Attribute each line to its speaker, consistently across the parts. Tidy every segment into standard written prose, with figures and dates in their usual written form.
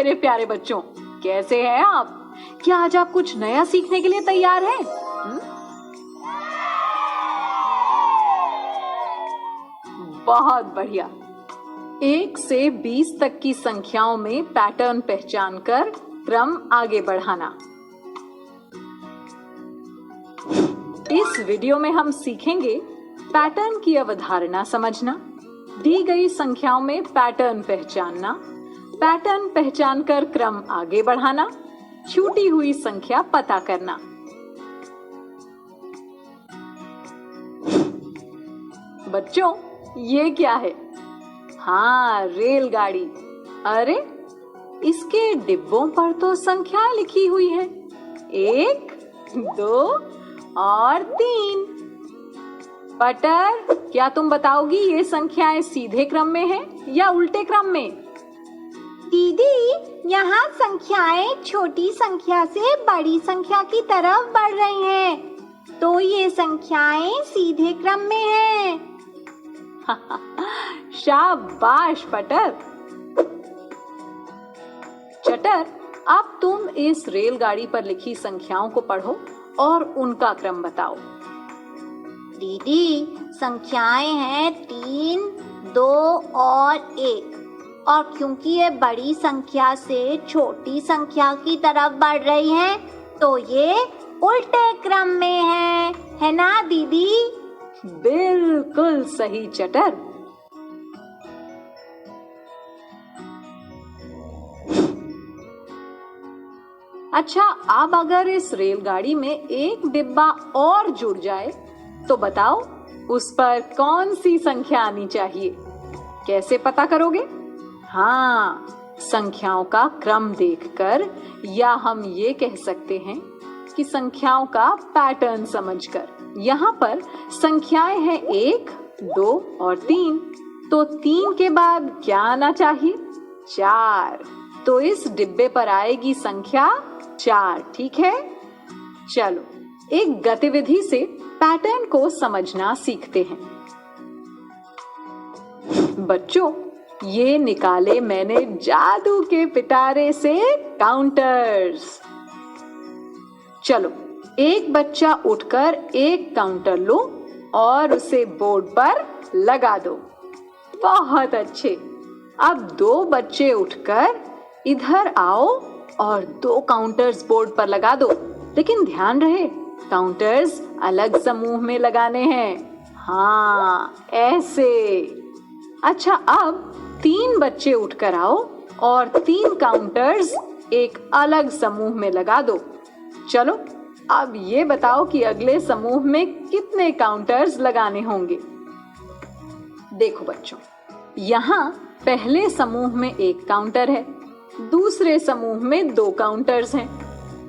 Speaker 1: मेरे प्यारे बच्चों, कैसे हैं आप? क्या आज आप कुछ नया सीखने के लिए तैयार हैं? बहुत बढ़िया। 1 से 20 तक की संख्याओं में पैटर्न पहचान कर क्रम आगे बढ़ाना। इस वीडियो में हम सीखेंगे पैटर्न की अवधारणा समझना, दी गई संख्याओं में पैटर्न पहचानना, पैटर्न पहचान कर क्रम आगे बढ़ाना, छूटी हुई संख्या पता करना। बच्चों, ये क्या है? हाँ, रेलगाड़ी। अरे, इसके डिब्बों पर तो संख्याएं लिखी हुई है। 1, 2 और 3। पटर, क्या तुम बताओगी ये संख्याएं सीधे क्रम में हैं या उल्टे क्रम में?
Speaker 2: दीदी, यहाँ संख्याएं छोटी संख्या से बड़ी संख्या की तरफ बढ़ रही हैं, तो ये संख्याएं सीधे क्रम में हैं।
Speaker 1: शाबाश पटर। चटर, अब तुम इस रेलगाड़ी पर लिखी संख्याओं को पढ़ो और उनका क्रम बताओ।
Speaker 2: दीदी, संख्याएं हैं 3, 2 और 1, और क्योंकि ये बड़ी संख्या से छोटी संख्या की तरफ बढ़ रही हैं, तो ये उल्टे क्रम में है ना दीदी?
Speaker 1: बिल्कुल सही चटर। अच्छा, अब अगर इस रेलगाड़ी में एक डिब्बा और जुड़ जाए तो बताओ उस पर कौन सी संख्या आनी चाहिए? कैसे पता करोगे? हाँ, संख्याओं का क्रम देखकर, या हम ये कह सकते हैं कि संख्याओं का पैटर्न समझकर। यहाँ पर संख्याएं हैं 1, 2 और 3, तो 3 के बाद क्या आना चाहिए? 4। तो इस डिब्बे पर आएगी संख्या 4, ठीक है? चलो, एक गतिविधि से पैटर्न को समझना सीखते हैं। बच्चों, ये निकाले मैंने जादू के पिटारे से काउंटर्स। चलो, एक बच्चा उठकर एक काउंटर लो और उसे बोर्ड पर लगा दो। बहुत अच्छे। अब 2 बच्चे उठकर इधर आओ और 2 काउंटर्स बोर्ड पर लगा दो, लेकिन ध्यान रहे काउंटर्स अलग समूह में लगाने हैं। हाँ, ऐसे। अच्छा, अब 3 बच्चे उठकर आओ और 3 काउंटर्स एक अलग समूह में लगा दो। चलो, अब ये बताओ कि अगले समूह में कितने काउंटर्स लगाने होंगे? देखो बच्चों, यहाँ पहले समूह में 1 काउंटर है, दूसरे समूह में 2 काउंटर्स हैं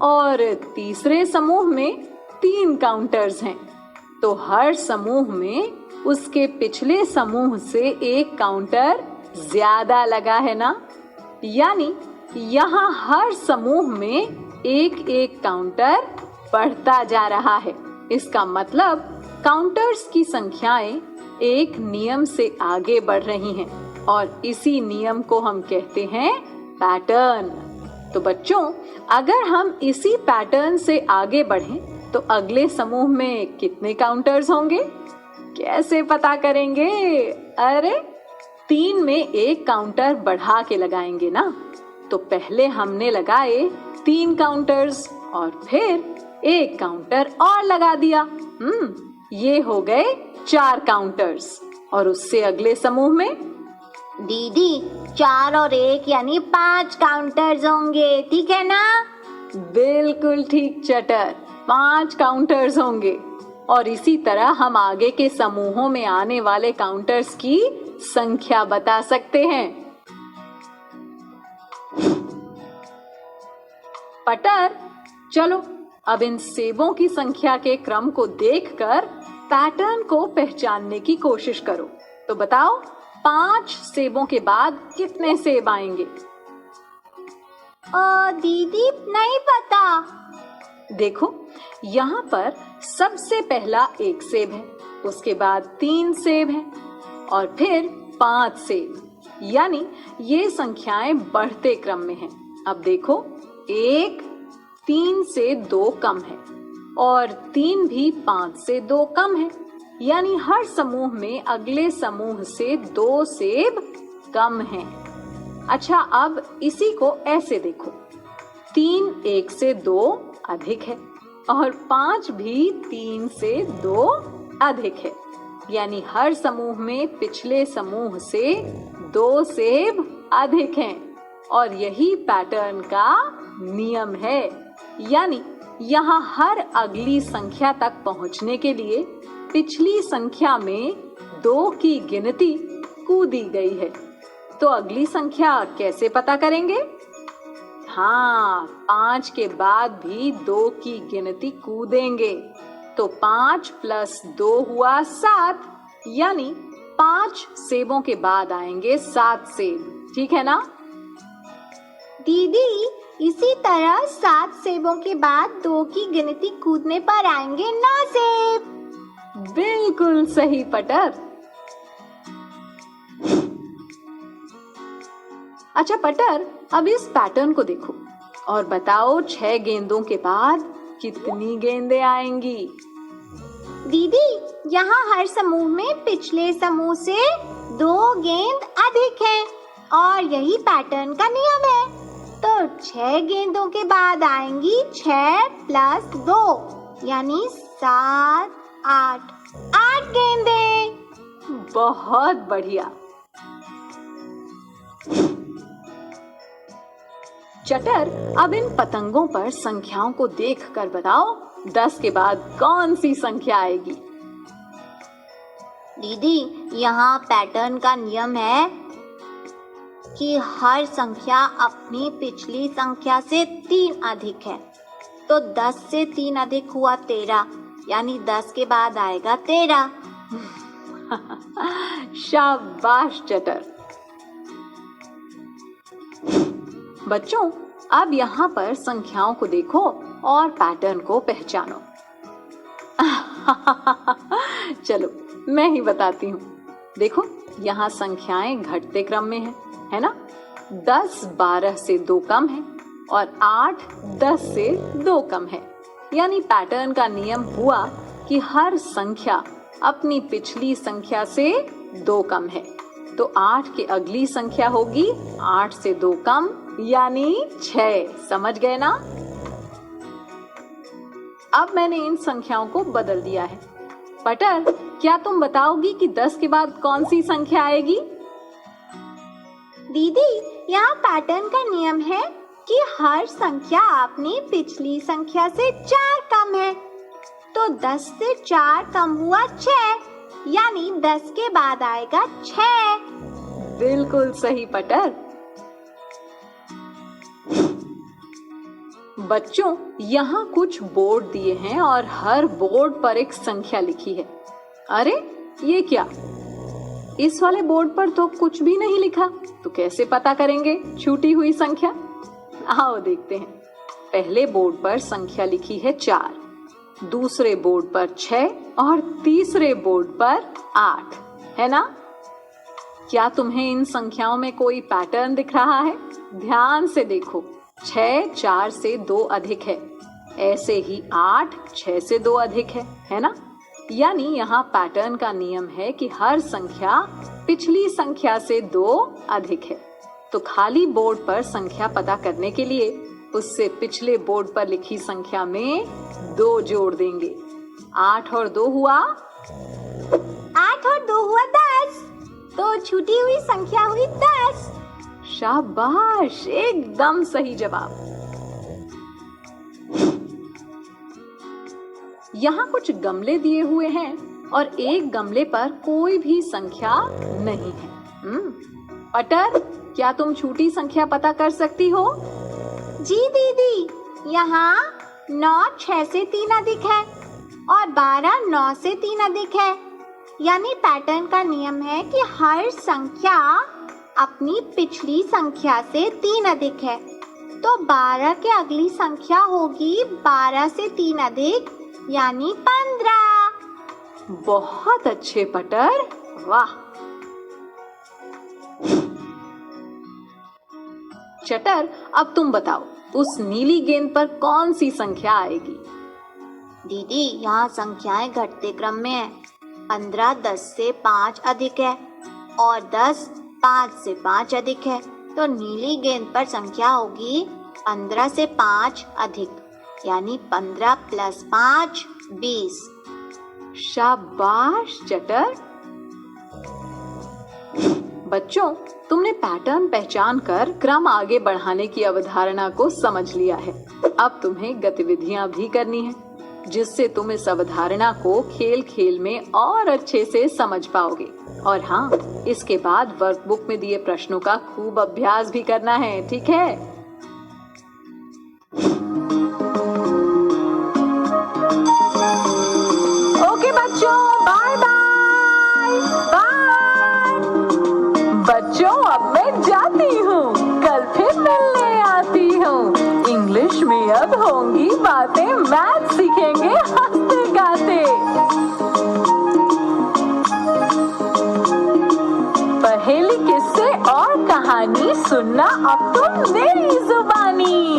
Speaker 1: और तीसरे समूह में 3 काउंटर्स हैं। तो हर समूह में उसके पिछले समूह से 1 काउंटर ज्यादा लगा है ना? यानी यहाँ हर समूह में 1-1 काउंटर बढ़ता जा रहा है। इसका मतलब काउंटर्स की संख्याएं एक नियम से आगे बढ़ रही हैं और इसी नियम को हम कहते हैं पैटर्न। तो बच्चों, अगर हम इसी पैटर्न से आगे बढ़ें तो अगले समूह में कितने काउंटर्स होंगे? कैसे पता करेंगे? अरे, 3 में 1 काउंटर बढ़ा के लगाएंगे ना। तो पहले हमने लगाए 3 काउंटर्स और फिर 1 काउंटर और लगा दिया। ये हो गए 4 काउंटर्स। और उससे अगले समूह में?
Speaker 2: दीदी, 4 और 1 यानी 5 काउंटर्स होंगे, ठीक है ना?
Speaker 1: बिल्कुल ठीक चटर, 5 काउंटर्स होंगे। और इसी तरह हम आगे के समूहों में आने वाले काउंटर्स की संख्या बता सकते हैं। पटर, चलो अब इन सेबों की संख्या के क्रम को देखकर पैटर्न को पहचानने की कोशिश करो। तो बताओ, 5 सेबों के बाद कितने सेब आएंगे?
Speaker 2: दीदी, नहीं पता।
Speaker 1: देखो, यहाँ पर सबसे पहला 1 सेब है, उसके बाद 3 सेब हैं और फिर 5 सेब। यानी ये संख्याएं बढ़ते क्रम में हैं। अब देखो, 1 3 से 2 कम है और 3 भी 5 से 2 कम है, यानी हर समूह में अगले समूह से 2 सेब कम हैं। अच्छा, अब इसी को ऐसे देखो, 3 1 से 2 अधिक है और 5 भी 3 से 2 अधिक है, यानी हर समूह में पिछले समूह से 2 सेब अधिक हैं और यही पैटर्न का नियम है। यानी यहाँ हर अगली संख्या तक पहुँचने के लिए पिछली संख्या में 2 की गिनती कूदी गई है। तो अगली संख्या कैसे पता करेंगे? हाँ, 5 के बाद भी 2 की गिनती कूदेंगे। तो 5 प्लस 2 हुआ 7, यानी 5 सेबों के बाद आएंगे 7 सेब। ठीक है ना?
Speaker 2: दीदी, इसी तरह 7 सेबों के बाद 2 की गिनती कूदने पर आएंगे 9 सेब।
Speaker 1: बिल्कुल सही पटर। अच्छा पटर, अब इस पैटर्न को देखो और बताओ 6 गेंदों के बाद कितनी गेंदें आएंगी?
Speaker 2: दीदी, यहाँ हर समूह में पिछले समूह से 2 गेंद अधिक हैं और यही पैटर्न का नियम है। तो 6 गेंदों के बाद आएंगी 6 प्लस 2, यानी 7 8 गेंदें।
Speaker 1: बहुत बढ़िया। चटर, अब इन पतंगों पर संख्याओं को देखकर बताओ 10 के बाद कौन सी संख्या आएगी?
Speaker 2: दीदी, यहाँ पैटर्न का नियम है कि हर संख्या अपनी पिछली संख्या से 3 अधिक है। तो 10 से 3 अधिक हुआ 13, यानी 10 के बाद आएगा 13।
Speaker 1: शाबाश चटर। बच्चों, अब यहाँ पर संख्याओं को देखो और पैटर्न को पहचानो। चलो मैं ही बताती हूँ। देखो, यहाँ संख्याएं घटते क्रम में है ना? 10 12 से 2 कम है और 8 10 से 2 कम है, यानी पैटर्न का नियम हुआ कि हर संख्या अपनी पिछली संख्या से 2 कम है। तो 8 की अगली संख्या होगी 8 से 2 कम, यानी 6। समझ गए ना? अब मैंने इन संख्याओं को बदल दिया है। पटर, क्या तुम बताओगी कि 10 के बाद कौन सी संख्या आएगी?
Speaker 2: दीदी, यहाँ पैटर्न का नियम है कि हर संख्या अपनी पिछली संख्या से 4 कम है। तो 10 से 4 कम हुआ 6, यानी 10 के बाद आएगा 6।
Speaker 1: बिल्कुल सही पटर। बच्चों, यहाँ कुछ बोर्ड दिए हैं और हर बोर्ड पर एक संख्या लिखी है। अरे ये क्या? इस वाले बोर्ड पर तो कुछ भी नहीं लिखा, तो कैसे पता करेंगे छूटी हुई संख्या? आओ देखते हैं। पहले बोर्ड पर संख्या लिखी है 4, दूसरे बोर्ड पर 6 और तीसरे बोर्ड पर 8, है ना? क्या तुम्हें इन संख्याओं में कोई पैटर्न दिख रहा है? ध्यान से देखो, 6 4 से 2 अधिक है, ऐसे ही 8 6 से 2 अधिक है ना? यानी यहाँ पैटर्न का नियम है कि हर संख्या पिछली संख्या से 2 अधिक है। तो खाली बोर्ड पर संख्या पता करने के लिए उससे पिछले बोर्ड पर लिखी संख्या में 2 जोड़ देंगे। 8 और 2 हुआ
Speaker 2: 10, तो छूटी हुई संख्या हुई 10।
Speaker 1: शाबाश, एकदम सही जवाब। यहाँ कुछ गमले दिए हुए हैं और एक गमले पर कोई भी संख्या नहीं है। पटर, क्या तुम छूटी संख्या पता कर सकती हो?
Speaker 2: जी दीदी, यहाँ 9 6 से 3 अधिक है और 12 9 से 3 अधिक है। यानी पैटर्न का नियम है कि हर संख्या अपनी पिछली संख्या से 3 अधिक है। तो 12 के अगली संख्या होगी 12 से 3 अधिक, यानी 15।
Speaker 1: बहुत अच्छे पटर, वाह। चटर, अब तुम बताओ, उस नीली गेंद पर कौन सी संख्या आएगी?
Speaker 2: दीदी, यहाँ संख्याएं घटते क्रम में है। 15 10 से 5 अधिक है और 10 5 से 5 अधिक है, तो नीली गेंद पर संख्या होगी 15 से 5 अधिक, यानी 15 + 5 20।
Speaker 1: शाबाश चटर। बच्चों, तुमने पैटर्न पहचान कर क्रम आगे बढ़ाने की अवधारणा को समझ लिया है। अब तुम्हें गतिविधियां भी करनी है, जिससे तुम इस अवधारणा को खेल खेल में और अच्छे से समझ पाओगे। और हाँ, इसके बाद वर्कबुक में दिए प्रश्नों का खूब अभ्यास भी करना है, ठीक है? ओके बच्चों, बाय बाय बाय। बच्चों, अब मैं जाती हूँ, कल फिर मिलने आती हूँ। इंग्लिश में अब होंगी बातें, मैथ सीखेंगे हंसते गाते। पहेली, किस्से और कहानी सुनना अब तुम मेरी जुबानी।